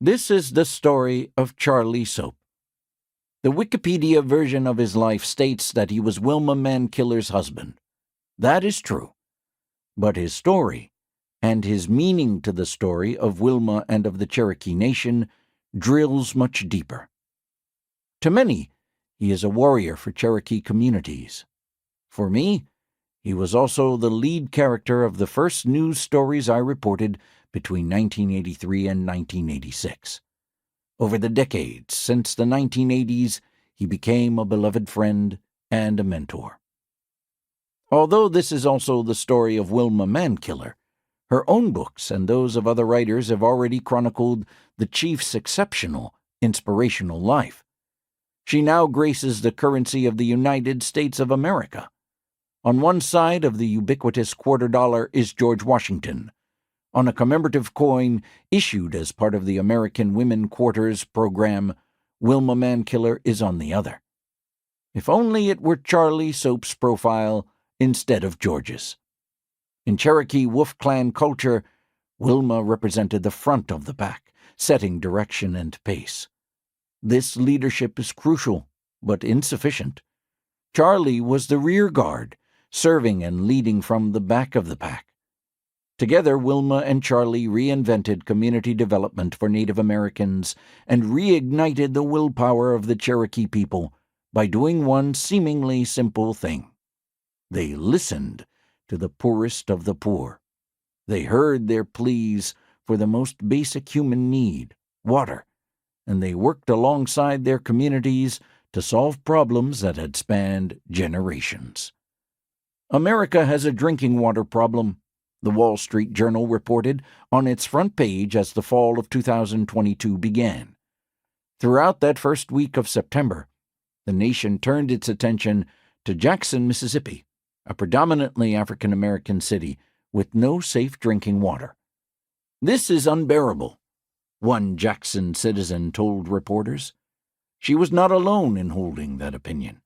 This is the story of Charlie Soap. The Wikipedia version of his life states that he was Wilma Mankiller's husband. That is true. But his story, and his meaning to the story of Wilma and of the Cherokee Nation, drills much deeper. To many, he is a warrior for Cherokee communities. For me, he was also the lead character of the first news stories I reported between 1983 and 1986. Over the decades since the 1980s, he became a beloved friend and a mentor. Although this is also the story of Wilma Mankiller, her own books and those of other writers have already chronicled the chief's exceptional, inspirational life. She now graces the currency of the United States of America. On one side of the ubiquitous $quarter is George Washington. On a commemorative coin issued as part of the American Women Quarters program, Wilma Mankiller is on the other. If only it were Charlie Soap's profile instead of George's. In Cherokee Wolf Clan culture, Wilma represented the front of the pack, setting direction and pace. This leadership is crucial, but insufficient. Charlie was the rear guard, serving and leading from the back of the pack. Together, Wilma and Charlie reinvented community development for Native Americans and reignited the willpower of the Cherokee people by doing one seemingly simple thing. They listened to the poorest of the poor. They heard their pleas for the most basic human need, water, and they worked alongside their communities to solve problems that had spanned generations. America has a drinking water problem, the Wall Street Journal reported on its front page as the fall of 2022 began. Throughout that first week of September, the nation turned its attention to Jackson, Mississippi, a predominantly African-American city with no safe drinking water. "This is unbearable," one Jackson citizen told reporters. She was not alone in holding that opinion.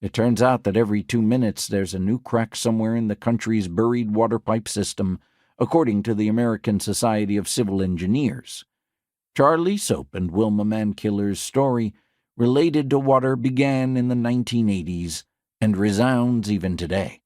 It turns out that every 2 minutes there's a new crack somewhere in the country's buried water pipe system, according to the American Society of Civil Engineers. Charlie Soap and Wilma Mankiller's story related to water began in the 1980s and resounds even today.